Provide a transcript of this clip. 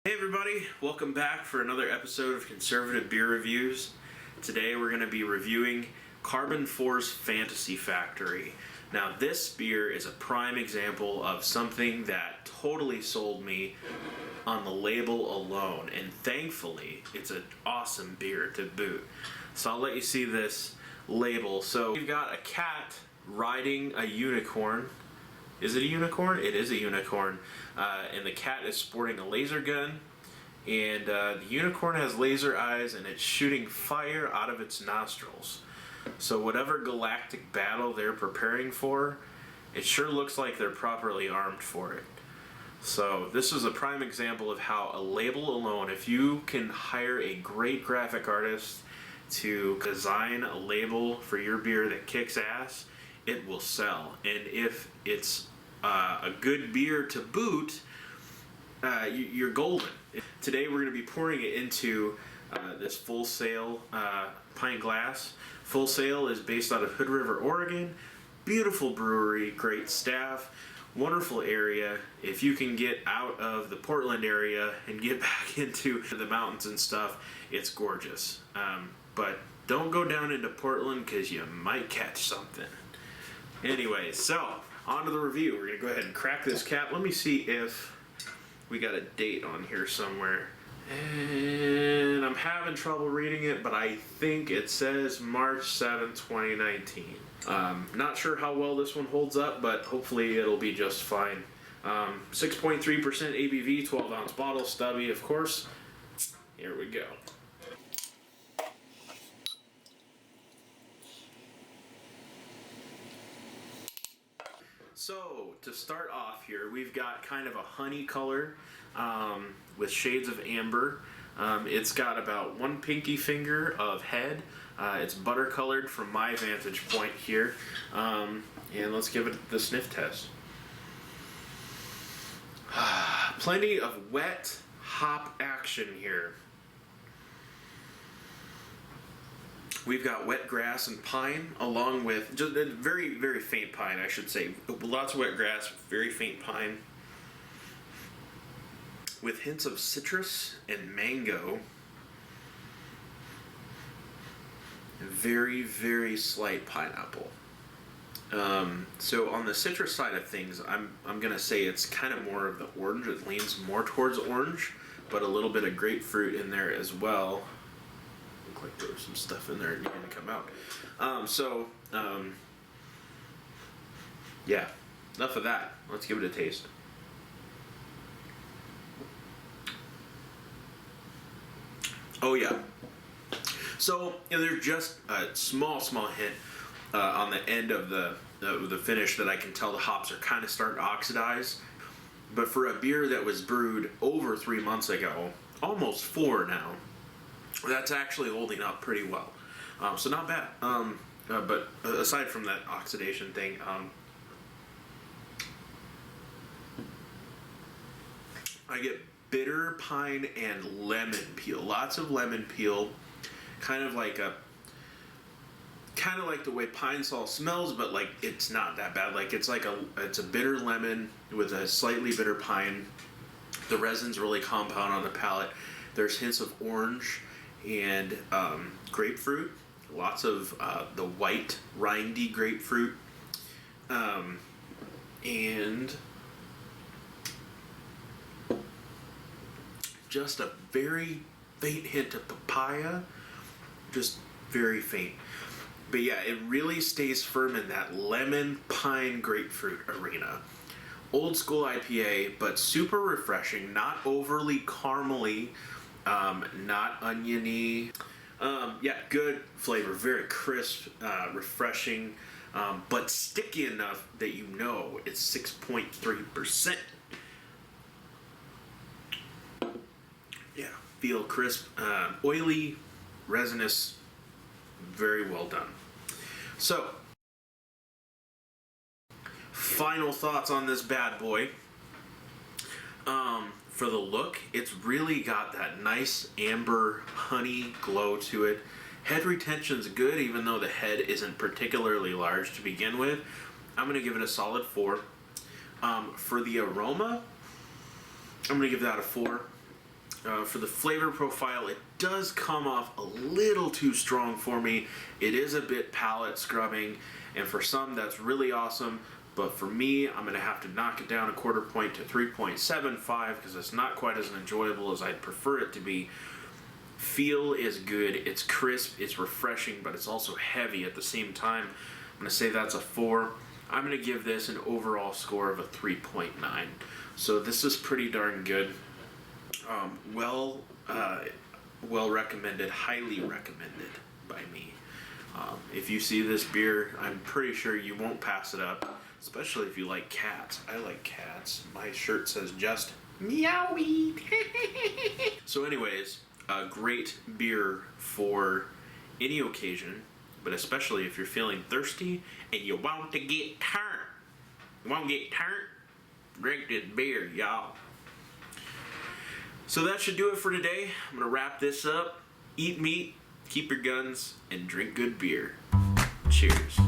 Hey everybody, welcome back for another episode of Conservative Beer Reviews. Today we're going to be reviewing Karben4's Fantasy Factory. Now this beer is a prime example of something that totally sold me on the label alone, and thankfully it's an awesome beer to boot. So I'll let you see this label. So we've got a cat riding a unicorn. Is it a unicorn? It is a unicorn. And the cat is sporting a laser gun. And the unicorn has laser eyes and it's shooting fire out of its nostrils. So whatever galactic battle they're preparing for, it sure looks like they're properly armed for it. So this is a prime example of how a label alone, if you can hire a great graphic artist to design a label for your beer that kicks ass, it will sell. And if it's a good beer to boot, you're golden. Today we're going to be pouring it into this Full Sail pint glass. Full Sail is based out of Hood River, Oregon. Beautiful brewery, great staff, wonderful area. If you can get out of the Portland area and get back into the mountains and stuff, it's gorgeous. But don't go down into Portland because you might catch something. Anyway, so on to the review. We're going to go ahead and crack this cap. Let me see if we got a date on here somewhere. And I'm having trouble reading it, but I think it says March 7th, 2019. Not sure how well this one holds up, but hopefully it'll be just fine. 6.3% ABV, 12 ounce bottle, stubby, of course. Here we go. So, to start off here, we've got kind of a honey color with shades of amber. It's got about one pinky finger of head. It's butter colored from my vantage point here. And let's give it the sniff test. Plenty of wet hop action here. We've got wet grass and pine, along with just a very, very faint pine, I should say. Lots of wet grass, very faint pine, with hints of citrus and mango. Very, very slight pineapple. So on the citrus side of things, I'm gonna say it's kind of more of the orange. It leans more towards orange, but a little bit of grapefruit in there as well. Like there was some stuff in there needing to come out. Yeah, enough of that. Let's give it a taste. Oh yeah. So there's just a small hint on the end of the finish that I can tell the hops are kind of starting to oxidize. But for a beer that was brewed over 3 months ago, almost 4 now, that's actually holding up pretty well. So not bad. But aside from that oxidation thing, I get bitter pine and lemon peel. Lots of lemon peel. Kind of like the way pine sol smells, but like it's not that bad. Like it's a bitter lemon with a slightly bitter pine. The resin's really compound on the palate. There's hints of orange and grapefruit, lots of the white rindy grapefruit, and just a very faint hint of papaya, just very faint. But yeah, it really stays firm in that lemon pine grapefruit arena. Old school IPA, but super refreshing, not overly caramely, not oniony. Yeah, good flavor, very crisp, refreshing, but sticky enough that you know it's 6.3%. Yeah, feel crisp, oily, resinous, very well done. So, final thoughts on this bad boy. For the look, it's really got that nice amber honey glow to it. Head retention's good, even though the head isn't particularly large to begin with. I'm going to give it a solid 4. For the aroma, I'm going to give that a 4. For the flavor profile, it does come off a little too strong for me. It is a bit palate scrubbing, and for some that's really awesome, but for me, I'm going to have to knock it down a quarter point to 3.75 because it's not quite as enjoyable as I'd prefer it to be. Feel is good, it's crisp, it's refreshing, but it's also heavy at the same time. I'm going to say that's a 4. I'm going to give this an overall score of a 3.9. So this is pretty darn good. Well recommended, highly recommended by me. If you see this beer, I'm pretty sure you won't pass it up, especially if you like cats. I like cats. My shirt says just meowie. So anyways, a great beer for any occasion, but especially if you're feeling thirsty and you want to get turned. You want to get turned? Drink this beer, y'all. So that should do it for today. I'm going to wrap this up. Eat meat, keep your guns, and drink good beer. Cheers.